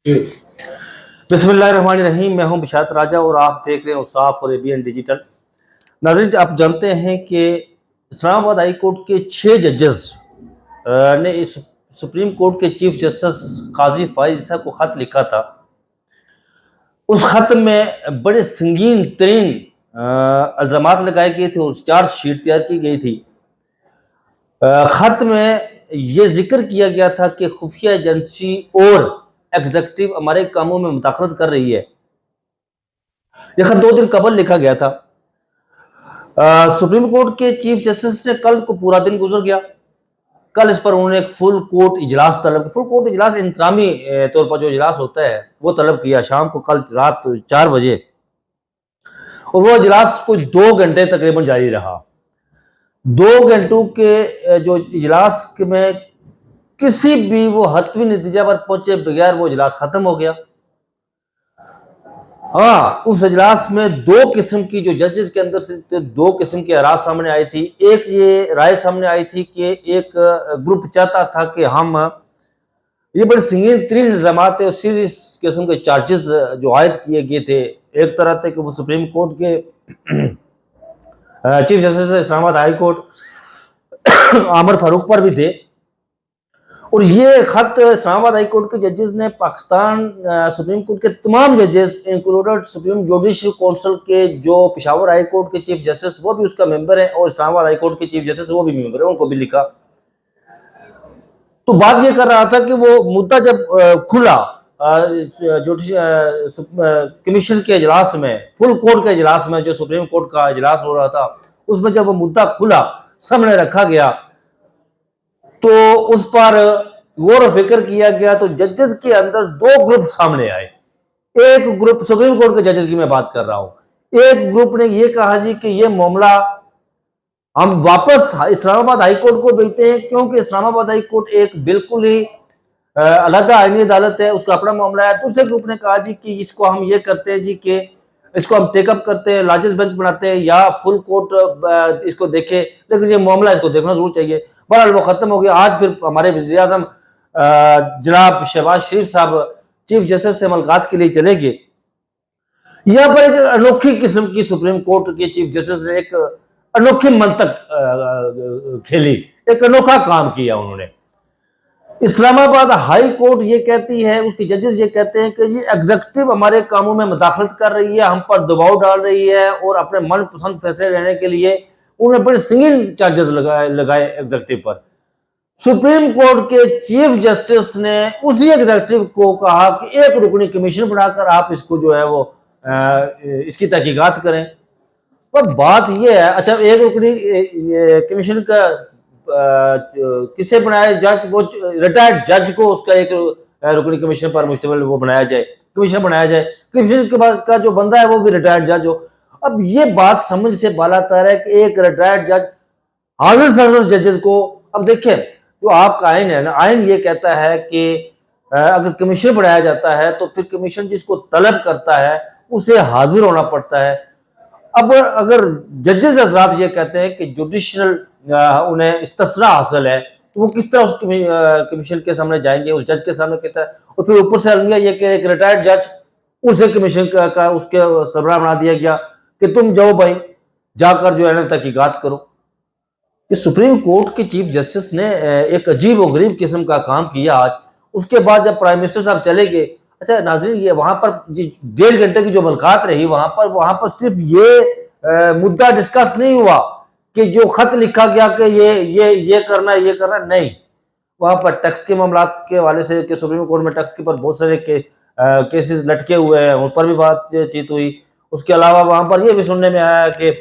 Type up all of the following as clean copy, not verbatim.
बिस्मिल्लाहिर्रहमानिर्रहीम। मैं हूं बिशारत राजा और आप देख रहे हैं औसाफ और एबीएन डिजिटल। नाज़रीन, आप जानते हैं कि इस्लामाबाद हाई कोर्ट के 6 जजेस ने इस सुप्रीम कोर्ट के चीफ जस्टिस काजी फाइज साहब को खत लिखा था। उस खत में बड़े संगीन तरीन इल्ज़ामात लगाए गए थे और चार्जशीट तैयार की गई थी। खत में ये जिक्र किया गया था कि खुफिया एजेंसी और एग्जीक्यूटिव हमारे कामों में मुदाखलत कर रही है। यह खत 2 दिन कबल लिखा गया था। सुप्रीम कोर्ट के चीफ जस्टिस ने कल को पूरा दिन गुजर गया। कल इस पर उन्होंने एक फुल कोर्ट इजलास तलब, फुल कोर्ट इजलास इंतजामी तौर पर जो इजलास होता है वो तलब किया शाम को, कल रात 4 बजे, और वो इजलास कुछ 2 घंटे तकरीबन जारी रहा। 2 घंटों के जो इजलास में किसी भी वो हतमी नतीजा पर पहुंचे बगैर वो इजलास खत्म हो गया। हाँ, उस इजलास में 2 किस्म की जो जजेस के अंदर से 2 किस्म की आराज सामने आई थी। एक ये राय सामने आई थी कि एक ग्रुप चाहता था कि हम ये बड़े संगीन तरीन इल्जामात है और सीरियस किस्म के चार्जेस जो आयद किए गए थे। एक तरह थे कि वो सुप्रीम कोर्ट के chief justice Islamabad high court आमर फारूक पर भी थे, और ये खत इस्लामाबाद हाई कोर्ट के जजेस ने पाकिस्तान सुप्रीम कोर्ट के तमाम जजेस इंक्लूडेड सुप्रीम जुडिशल काउंसिल के जो पेशावर हाई कोर्ट के चीफ जस्टिस वो भी उसका मेंबर है और इस्लामाबाद हाई कोर्ट के चीफ जस्टिस वो भी मेंबर है, उनको भी लिखा। तो बात ये कर रहा था कि वो मुद्दा जब खुला कमीशन के इजलास में, फुल कोर्ट के इजलास में, जो सुप्रीम कोर्ट का इजलास हो रहा था, उसमें जब वो मुद्दा खुला सामने रखा गया तो उस पर गौर फिक्र किया गया तो जजेस के अंदर 2 ग्रुप सामने आए। एक ग्रुप सुप्रीम कोर्ट के जजेस की मैं बात कर रहा हूं। एक ग्रुप ने यह कहा जी कि यह मामला हम वापस इस्लामाबाद हाई कोर्ट को भेजते हैं, क्योंकि इस्लामाबाद हाई कोर्ट एक बिल्कुल ही अलग आईनी अदालत है, उसका अपना मामला है। दूसरे ग्रुप ने कहा जी कि इसको हम ये करते हैं जी कि इसको हम टेकअप करते हैं, लार्जेस्ट बेंच बनाते हैं या फुल कोर्ट इसको देखे, लेकिन ये मामला इसको देखना जरूर चाहिए। बहरहाल वो खत्म हो गया। आज फिर हमारे वज़ीर आज़म जनाब शहबाज शरीफ साहब चीफ जस्टिस से मुलाकात के लिए चले गए। यहाँ पर एक अनोखी किस्म की सुप्रीम कोर्ट के चीफ जस्टिस ने एक अनोखी मंतक खेली, एक अनोखा काम किया उन्होंने। इस्लामाबाद हाई कोर्ट ये कहती है, उसके जजेस ये कहते हैं कि जी एग्जीक्यूटिव हमारे कामों में मुदाखलत कर रही है, हम पर दबाव डाल रही है और अपने मनपसंद फैसले लेने के लिए उन्होंने बड़े संगीन चार्जेस लगाए एग्जीक्यूटिव पर। सुप्रीम कोर्ट के चीफ जस्टिस ने उसी एग्जीक्यूटिव को कहा कि एक रुकनी कमीशन बनाकर आप इसको जो है वो इसकी तहकीकात करें। पर बात यह है, अच्छा एक रुकनी कमीशन का किसे बनाया जज, वो रिटायर्ड जज को उसका एक रुकनी कमीशन पर मुश्तमिल वो बनाया जाए, कमीशन बनाया जाए, कमीशन के पास का जो बंदा है वो भी रिटायर्ड जज हो। अब ये बात समझ से बालातर है कि एक रिटायर्ड जज हाजिर सर्विस जजेस को, अब देखिए जो आपका आइन है ना, आइन ये कहता है कि अगर कमीशन बनाया जाता है तो फिर कमीशन जिसको तलब करता है उसे हाजिर होना पड़ता है। अब अगर जजेस हजरात ये कहते हैं कि जुडिशल उन्हें इस्तिस्ना हासिल है तो वो किस तरह उस कमीशन के सामने जाएंगे, उस जज के सामने किस तरह, और फिर ऊपर से अलमिया ये कि एक रिटायर्ड जज उसे कमीशन का उसके सरबराह बना दिया गया कि तुम जाओ भाई जाकर जो है ना तहकीकात करो। कि सुप्रीम कोर्ट के चीफ जस्टिस ने एक अजीब और गरीब किस्म का काम किया आज। उसके बाद जब प्राइम मिनिस्टर साहब चले गए, अच्छा नाज़रीन, ये वहां पर 1.5 घंटे की जो मुलाकात रही वहां पर सिर्फ ये मुद्दा डिस्कस नहीं हुआ कि जो खत लिखा गया कि ये करना नहीं। वहां पर टैक्स के मामला के हवाले से कि सुप्रीम कोर्ट में टैक्स के पर बहुत सारे केसेस लटके हुए हैं, उन पर भी बातचीत हुई। उसके अलावा वहां पर यह भी सुनने में आया कि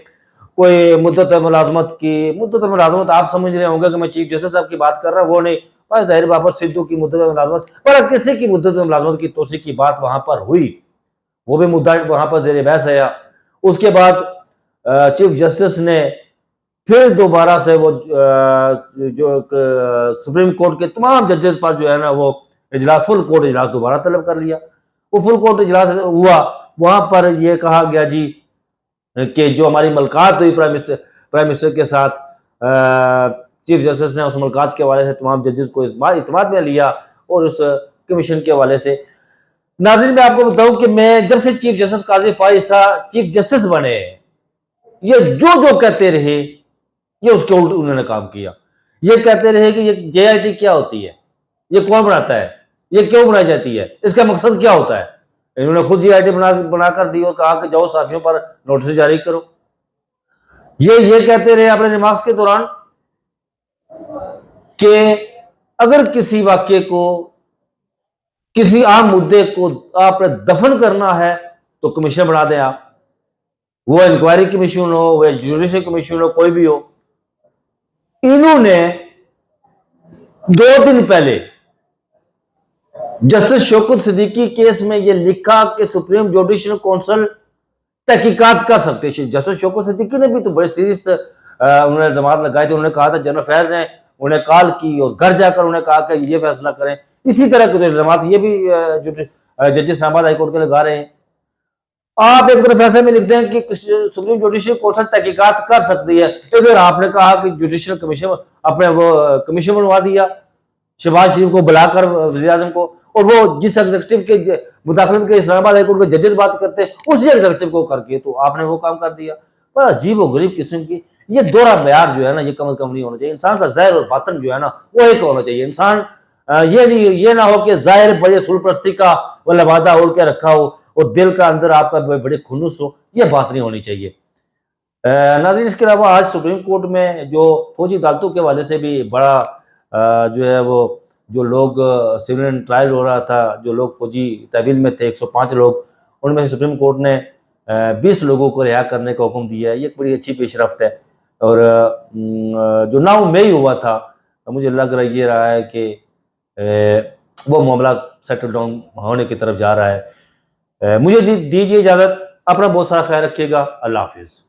कोई मुद्दत मुलाजमत आप समझ रहे होंगे कि मैं चीफ जस्टिस साहब की बात कर रहा हूँ, वो नहीं, बस जाहिर बाबर सिद्धू की मुद्दत मुलाजमत, पर किसी की मुद्दत मुलाजमत की तोसी की बात वहां पर हुई, वो भी मुद्दा वहां पर जेर बहस आया। उसके बाद चीफ जस्टिस ने फिर दोबारा से वो जो सुप्रीम कोर्ट के तमाम जजेस पर जो है ना वो इजलास, फुल कोर्ट इजलास दोबारा तलब कर लिया। वो फुल कोर्ट इजलास हुआ, वहां पर यह कहा गया जी कि जो हमारी मुलाकात हुई प्राइम मिनिस्टर के साथ, चीफ जस्टिस ने उस मुलाकात के हवाले से तमाम जजेस को इस बात इत्मीनान में लिया और उस कमीशन के हवाले से नाज़रीन मैं आपको बताऊं कि मैं जब से चीफ जस्टिस काजी फाइज साहब चीफ जस्टिस बने, ये जो जो कहते रहे ये उसके उल्ट उन्होंने काम किया। ये कहते रहे कि ये जेआईटी क्या होती है, ये कौन बनाता है, ये क्यों बनाई जाती है, इसका मकसद क्या होता है। इन्होंने खुद जेआईटी बनाकर दी और कहा कि जाओ साथियों पर नोटिस जारी करो। ये कहते रहे अपने रिमार्क्स के दौरान कि अगर किसी वाक्य को, किसी आम मुद्दे को आपने दफन करना है तो कमीशन बना दें आप, वो इंक्वायरी कमीशन हो, वो जुडिशल कमीशन हो, कोई भी हो। इन्होंने 2 दिन पहले जस्टिस शौकत सिद्दीकी केस में यह लिखा कि सुप्रीम जुडिशल काउंसिल तहकीकात कर सकते हैं। जस्टिस शौकत सिद्दीकी ने भी तो बड़े सीरियस उन्होंने जमात लगाई थी। उन्होंने कहा था जनरल फैज ने उन्हें कॉल की और घर जाकर उन्हें कहा कि ये फैसला करें। इसी तरह के जमात ये भी जज इस्लामाबाद हाईकोर्ट के लगा रहे हैं। आप एक तरफ फैसले में लिखते हैं कि सुप्रीम जुडिशल काउंसिल तहकीकात कर सकती है, इधर आपने कहा कि जुडिशल कमीशन अपने वो कमीशन बनवा दिया शहबाज शरीफ को बुलाकर वज़ीर आज़म को, और वो जिस एग्जीक्यूटिव के मुदाखलत के इस्लामाबाद हाईकोर्ट के जजेस बात करते हैं उसी एग्जीक्यूटिव को करके तो आपने वो काम कर दिया। बड़ा अजीब और गरीब किस्म की ये दोहरा म्यार जो है ना, ये कम से कम नहीं होना चाहिए। इंसान का ज़ाहिर और बातन जो है ना वो एक होना चाहिए। इंसान ये ना हो कि ज़ाहिर बड़े सुलप्रस्ती का वो लबादा ओढ़ के रखा हो और दिल का अंदर आपका बड़े खुनुस हो, ये बात नहीं होनी चाहिए। नाज़रीन इसके अलावा आज सुप्रीम कोर्ट में जो फौजी अदालतों के हवाले से भी बड़ा जो है वो जो लोग सिविलियन ट्रायल हो रहा था, जो लोग फौजी तहवील में थे 105 लोग, उनमें से सुप्रीम कोर्ट ने 20 लोगों को रिहा करने का हुक्म दिया है। ये एक बड़ी अच्छी पेशरफ्त है और जो नाउम्मीद हुआ था मुझे लग रहा ये रहा है कि वो मामला सेटल डाउन होने की तरफ जा रहा है। मुझे दीजिए इजाज़त, अपना बहुत सारा ख्याल रखिएगा। अल्लाह हाफिज़।